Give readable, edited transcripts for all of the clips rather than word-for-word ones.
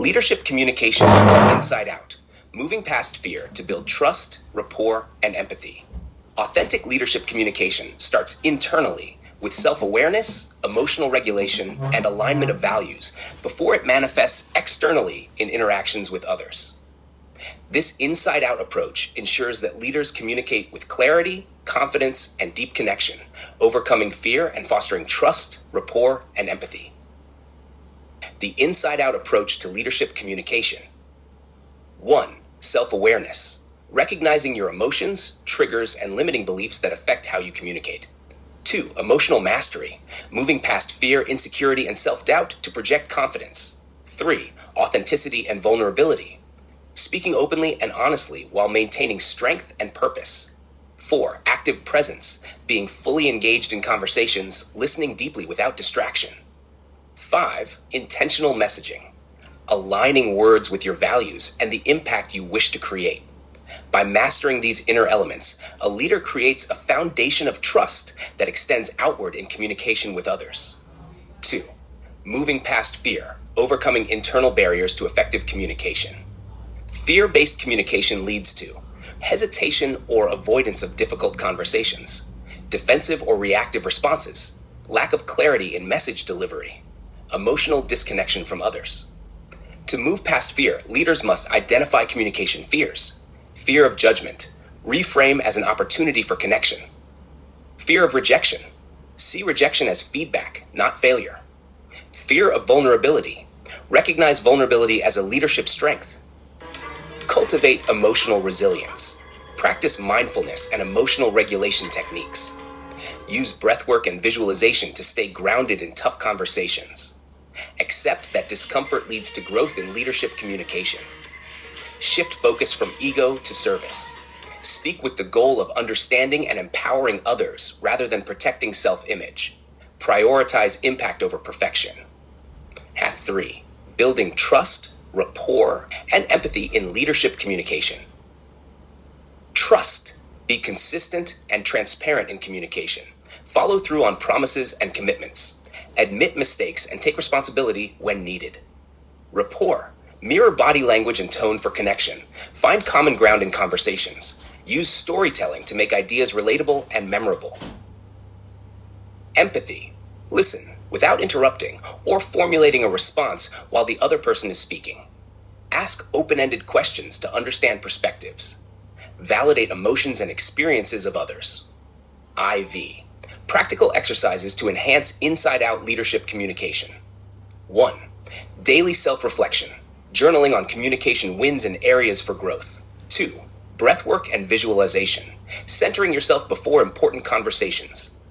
Leadership communication from the inside out, moving past fear to build trust, rapport, and empathy. Authentic leadership communication starts internally with self-awareness, emotional regulation, and alignment of values before it manifests externally in interactions with others. This inside-out approach ensures that leaders communicate with clarity, confidence, and deep connection, overcoming fear and fostering trust, rapport, and empathy. The inside-out approach to leadership communication. 1. Self-awareness. Recognizing your emotions, triggers, and limiting beliefs that affect how you communicate. 2. Emotional mastery. Moving past fear, insecurity, and self-doubt to project confidence. 3. Authenticity and vulnerability. Speaking openly and honestly while maintaining strength and purpose. 4. Active presence. Being fully engaged in conversations, listening deeply without distraction. 5. Intentional messaging. Aligning words with your values and the impact you wish to create. By mastering these inner elements, a leader creates a foundation of trust that extends outward in communication with others. 2. Moving past fear, overcoming internal barriers to effective communication. Fear-based communication leads to hesitation or avoidance of difficult conversations, defensive or reactive responses, lack of clarity in message delivery, emotional disconnection from others. To move past fear, leaders must identify communication fears. Fear of judgment. Reframe as an opportunity for connection. Fear of rejection. See rejection as feedback, not failure. Fear of vulnerability. Recognize vulnerability as a leadership strength. Cultivate emotional resilience. Practice mindfulness and emotional regulation techniques. Use breathwork and visualization to stay grounded in tough conversations. Accept that discomfort leads to growth in leadership communication. Shift focus from ego to service. Speak with the goal of understanding and empowering others rather than protecting self-image. Prioritize impact over perfection. Path 3. Building trust, rapport, and empathy in leadership communication. Trust. Be consistent and transparent in communication. Follow through on promises and commitments. Admit mistakes and take responsibility when needed. Rapport. Mirror body language and tone for connection. Find common ground in conversations. Use storytelling to make ideas relatable and memorable. Empathy. Listen without interrupting or formulating a response while the other person is speaking. Ask open-ended questions to understand perspectives. Validate emotions and experiences of others. IV. Practical exercises to enhance inside-out leadership communication. 1. Daily self-reflection. Journaling on communication wins and areas for growth. 2. Breathwork and visualization. Centering yourself before important conversations.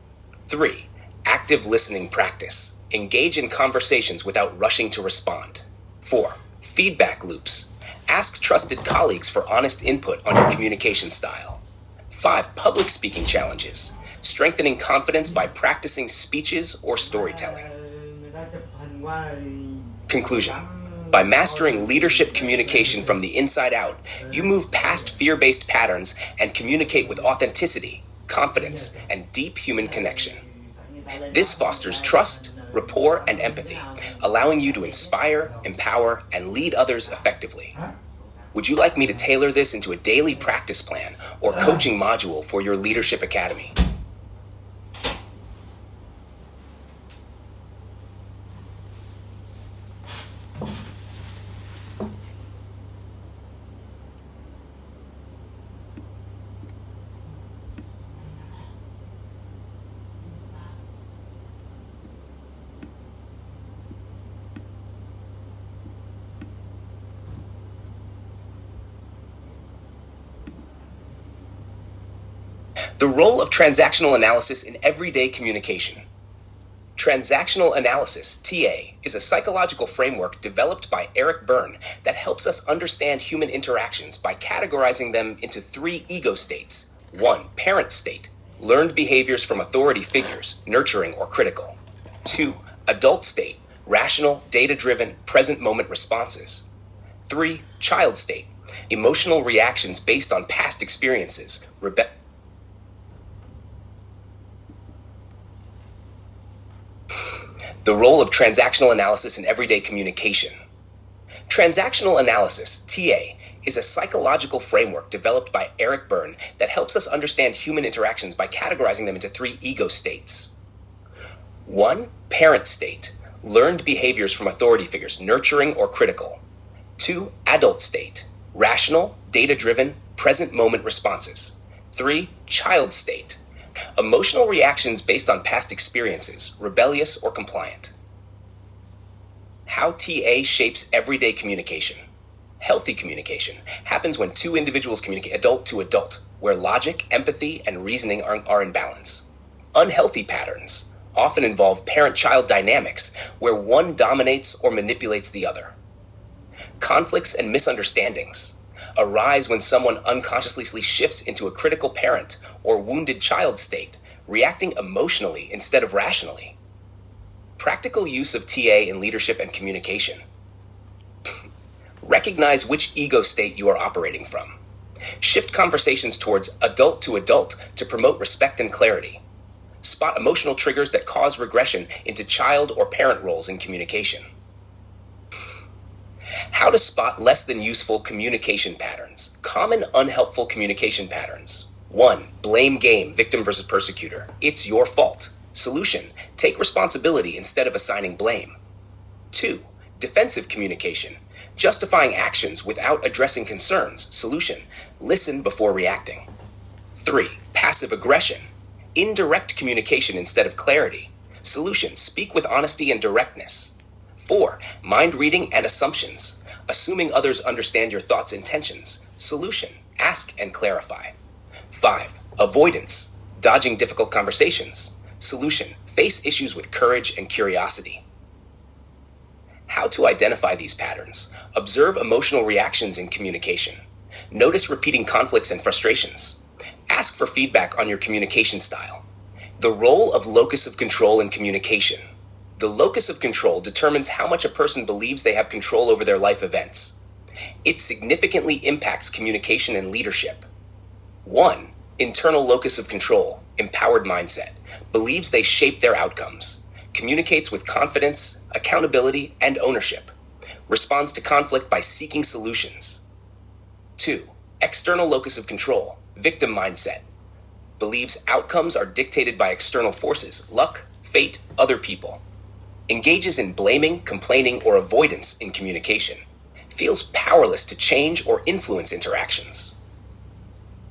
3. Active listening practice. Engage in conversations without rushing to respond. 4. Feedback loops. Ask trusted colleagues for honest input on your communication style. 5. Public speaking challenges. Strengthening confidence by practicing speeches or storytelling. Conclusion. By mastering leadership communication from the inside out, you move past fear-based patterns and communicate with authenticity, confidence, and deep human connection. This fosters trust, rapport, and empathy, allowing you to inspire, empower, and lead others effectively. Would you like me to tailor this into a daily practice plan or coaching module for your leadership academy? The role of transactional analysis in everyday communication. Transactional analysis, TA, is a psychological framework developed by Eric Berne that helps us understand human interactions by categorizing them into 3 ego states. 1. Parent state, learned behaviors from authority figures, nurturing or critical. 2. Adult state, rational, data-driven, present-moment responses. 3. Child state, emotional reactions based on past experiences, The role of transactional analysis in everyday communication. Transactional analysis, TA, is a psychological framework developed by Eric Berne that helps us understand human interactions by categorizing them into 3 ego states. 1. Parent state, learned behaviors from authority figures, nurturing or critical. 2. Adult state, rational, data-driven, present moment responses. 3. Child state, emotional reactions based on past experiences, rebellious or compliant. How TA shapes everyday communication. Healthy communication happens when 2 individuals communicate adult to adult, where logic, empathy, and reasoning are in balance. Unhealthy patterns often involve parent-child dynamics, where one dominates or manipulates the other. Conflicts and misunderstandings arise when someone unconsciously shifts into a critical parent or wounded child state, reacting emotionally instead of rationally. Practical use of TA in leadership and communication. Recognize which ego state you are operating from. Shift conversations towards adult to promote respect and clarity. Spot emotional triggers that cause regression into child or parent roles in communication. How to spot less than useful communication patterns. Common unhelpful communication patterns. 1. Blame game, victim versus persecutor. It's your fault. Solution: take responsibility instead of assigning blame. 2. Defensive communication, justifying actions without addressing concerns. Solution: listen before reacting. 3. Passive aggression, indirect communication instead of clarity. Solution: speak with honesty and directness. 4. Mind reading and assumptions, assuming others understand your thoughts and intentions. Solution: ask and clarify. 5. Avoidance, dodging difficult conversations. Solution: face issues with courage and curiosity. How to identify these patterns. Observe emotional reactions in communication. Notice repeating conflicts and frustrations. Ask for feedback on your communication style. The role of locus of control in communication. The locus of control determines how much a person believes they have control over their life events. It significantly impacts communication and leadership. 1. Internal locus of control, empowered mindset, believes they shape their outcomes, communicates with confidence, accountability, and ownership, responds to conflict by seeking solutions. 2. External locus of control, victim mindset, believes outcomes are dictated by external forces, luck, fate, other people, engages in blaming, complaining, or avoidance in communication, feels powerless to change or influence interactions.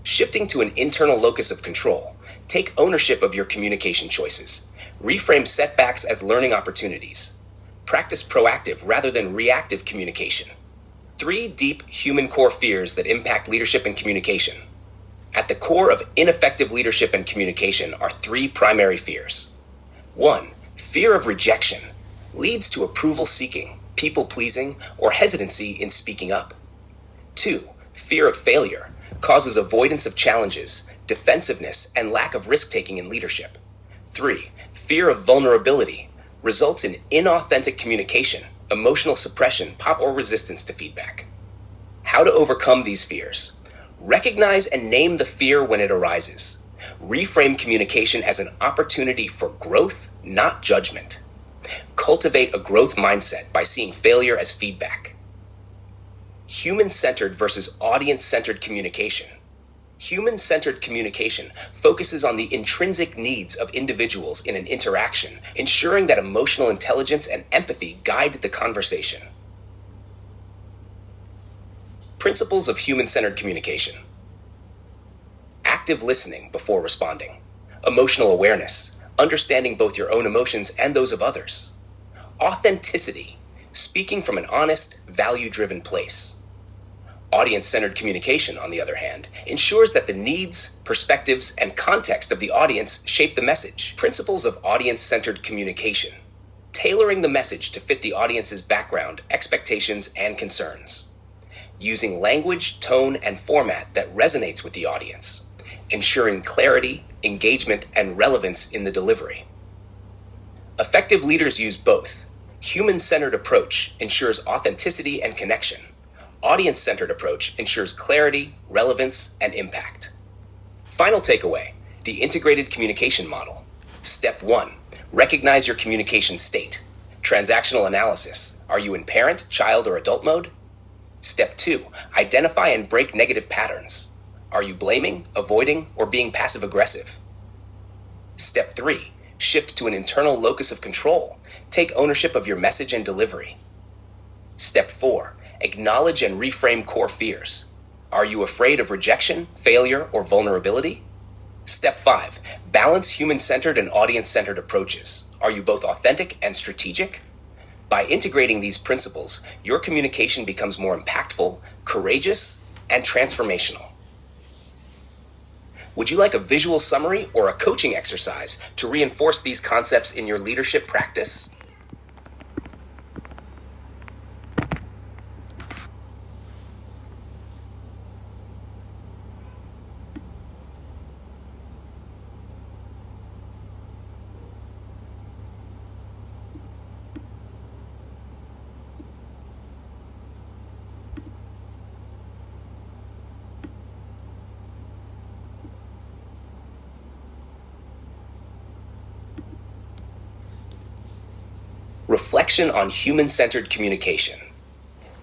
Shifting to an internal locus of control, take ownership of your communication choices. Reframe setbacks as learning opportunities. Practice proactive rather than reactive communication. 3 deep human core fears that impact leadership and communication. At the core of ineffective leadership and communication are 3 primary fears. 1. Fear of rejection leads to approval seeking, people pleasing, or hesitancy in speaking up. 2. Fear of failure causes avoidance of challenges, defensiveness, and lack of risk-taking in leadership. 3. Fear of vulnerability results in inauthentic communication, emotional suppression, or resistance to feedback. How to overcome these fears. Recognize and name the fear when it arises. Reframe communication as an opportunity for growth, not judgment. Cultivate a growth mindset by seeing failure as feedback. Human-centered versus audience-centered communication. Human-centered communication focuses on the intrinsic needs of individuals in an interaction, ensuring that emotional intelligence and empathy guide the conversation. Principles of human-centered communication. Active listening before responding. Emotional awareness, understanding both your own emotions and those of others. Authenticity, speaking from an honest, value-driven place. Audience-centered communication, on the other hand, ensures that the needs, perspectives, and context of the audience shape the message. Principles of audience-centered communication. Tailoring the message to fit the audience's background, expectations, and concerns. Using language, tone, and format that resonates with the audience. Ensuring clarity, engagement, and relevance in the delivery. Effective leaders use both. Human-centered approach ensures authenticity and connection. Audience-centered approach ensures clarity, relevance, and impact. Final takeaway, the integrated communication model. Step 1, recognize your communication state. Transactional analysis. Are you in parent, child, or adult mode? Step 2. Identify and break negative patterns. Are you blaming, avoiding, or being passive-aggressive? Step 3. Shift to an internal locus of control. Take ownership of your message and delivery. Step 4. Acknowledge and reframe core fears. Are you afraid of rejection, failure, or vulnerability? Step 5. Balance human-centered and audience-centered approaches. Are you both authentic and strategic? By integrating these principles, your communication becomes more impactful, courageous, and transformational. Would you like a visual summary or a coaching exercise to reinforce these concepts in your leadership practice? Reflection on human-centered communication.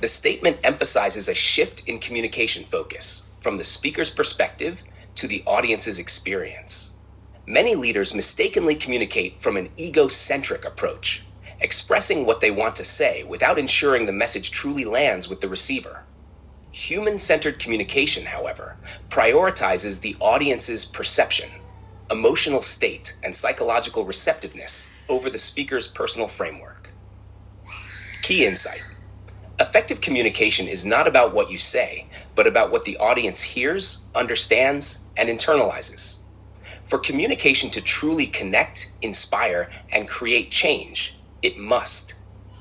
The statement emphasizes a shift in communication focus from the speaker's perspective to the audience's experience. Many leaders mistakenly communicate from an egocentric approach, expressing what they want to say without ensuring the message truly lands with the receiver. Human-centered communication, however, prioritizes the audience's perception, emotional state, and psychological receptiveness over the speaker's personal framework. Key insight. Effective communication is not about what you say, but about what the audience hears, understands, and internalizes. For communication to truly connect, inspire, and create change, it must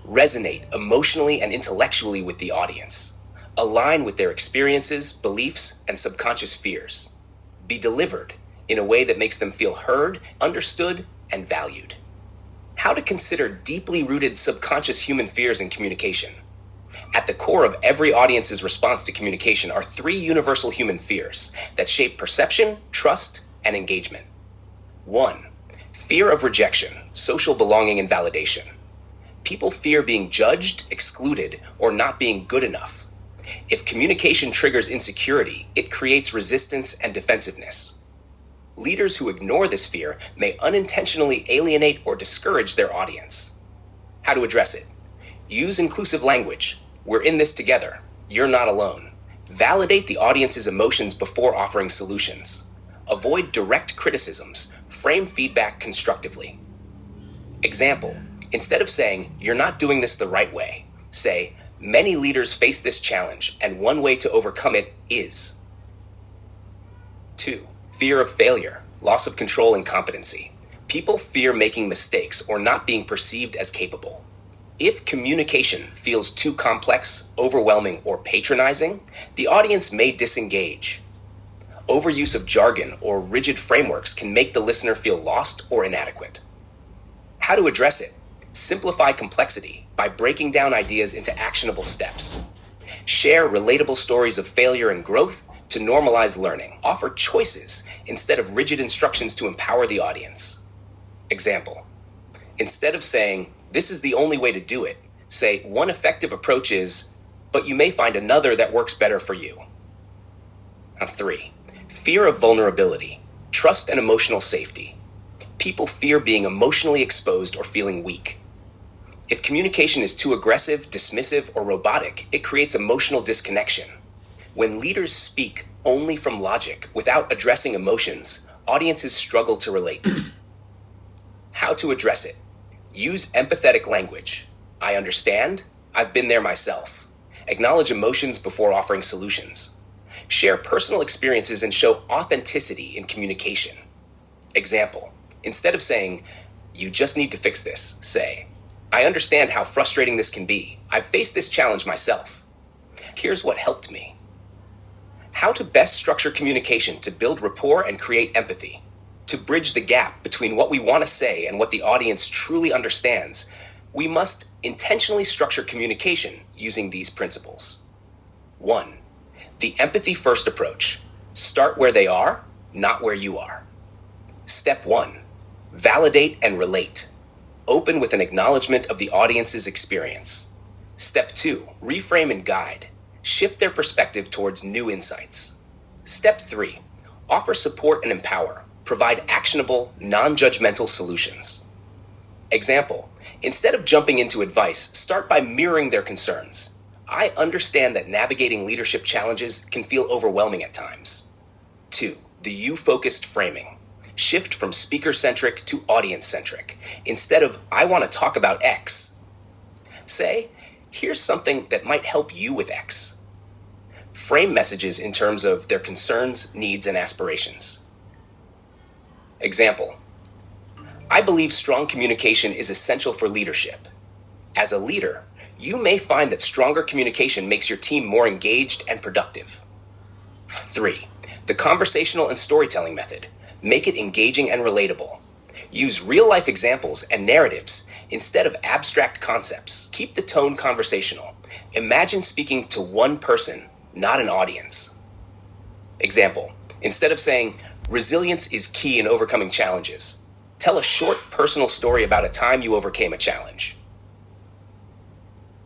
resonate emotionally and intellectually with the audience, align with their experiences, beliefs, and subconscious fears, be delivered in a way that makes them feel heard, understood, and valued. How to consider deeply rooted subconscious human fears in communication. At the core of every audience's response to communication are 3 universal human fears that shape perception, trust, and engagement. 1. Fear of rejection, social belonging, and validation. People fear being judged, excluded, or not being good enough. If communication triggers insecurity, it creates resistance and defensiveness. Leaders who ignore this fear may unintentionally alienate or discourage their audience. How to address it? Use inclusive language. We're in this together. You're not alone. Validate the audience's emotions before offering solutions. Avoid direct criticisms. Frame feedback constructively. Example, instead of saying, "You're not doing this the right way," say, "Many leaders face this challenge, and one way to overcome it is." 2. Fear of failure, loss of control, and competency. People fear making mistakes or not being perceived as capable. If communication feels too complex, overwhelming, or patronizing, the audience may disengage. Overuse of jargon or rigid frameworks can make the listener feel lost or inadequate. How to address it? Simplify complexity by breaking down ideas into actionable steps. Share relatable stories of failure and growth to normalize learning. Offer choices instead of rigid instructions to empower the audience. Example, instead of saying, "This is the only way to do it," say, "One effective approach is, but you may find another that works better for you." 3. Fear of vulnerability, trust, and emotional safety. People fear being emotionally exposed or feeling weak. If communication is too aggressive, dismissive, or robotic, it creates emotional disconnection. When leaders speak only from logic without addressing emotions, audiences struggle to relate. How to address it? Use empathetic language. I understand. I've been there myself. Acknowledge emotions before offering solutions. Share personal experiences and show authenticity in communication. Example, instead of saying, "You just need to fix this," say, "I understand how frustrating this can be. I've faced this challenge myself. Here's what helped me." How to best structure communication to build rapport and create empathy. To bridge the gap between what we want to say and what the audience truly understands, we must intentionally structure communication using these principles. 1. The empathy-first approach. Start where they are, not where you are. Step 1. Validate and relate. Open with an acknowledgement of the audience's experience. Step 2. Reframe and guide. Shift their perspective towards new insights. Step 3. Offer support and empower. Provide actionable, non-judgmental solutions. Example: instead of jumping into advice, start by mirroring their concerns. I understand that navigating leadership challenges can feel overwhelming at times. 2. The you-focused framing. Shift from speaker-centric to audience-centric. Instead of, I want to talk about X, say, here's something that might help you with X. Frame messages in terms of their concerns, needs, and aspirations. Example: I believe strong communication is essential for leadership. As a leader, you may find that stronger communication makes your team more engaged and productive. 3. The conversational and storytelling method. Make it engaging and relatable. Use real-life examples and narratives instead of abstract concepts. Keep the tone conversational. Imagine speaking to one person, not an audience. Example: instead of saying, resilience is key in overcoming challenges, tell a short personal story about a time you overcame a challenge.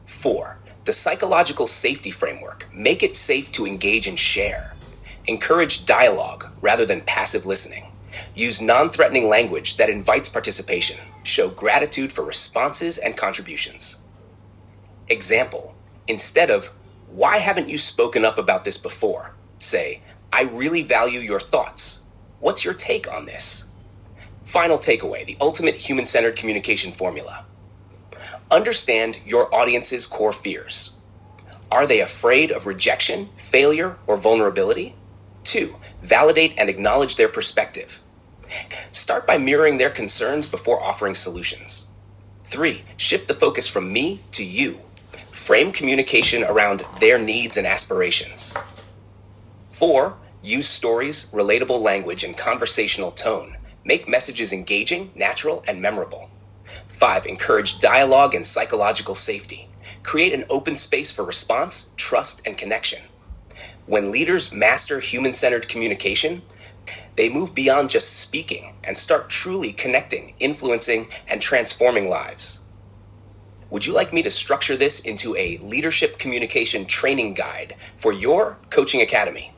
4. The psychological safety framework. Make it safe to engage and share. Encourage dialogue rather than passive listening. Use non-threatening language that invites participation. Show gratitude for responses and contributions. Example: instead of, why haven't you spoken up about this before? Say, I really value your thoughts. What's your take on this? Final takeaway: the ultimate human-centered communication formula. Understand your audience's core fears. Are they afraid of rejection, failure, or vulnerability? 2. Validate and acknowledge their perspective. Start by mirroring their concerns before offering solutions. 3. Shift the focus from me to you. Frame communication around their needs and aspirations. 4. Use stories, relatable language, and conversational tone. Make messages engaging, natural, and memorable. 5. Encourage dialogue and psychological safety. Create an open space for response, trust, and connection. When leaders master human-centered communication, they move beyond just speaking and start truly connecting, influencing, and transforming lives. Would you like me to structure this into a leadership communication training guide for your coaching academy?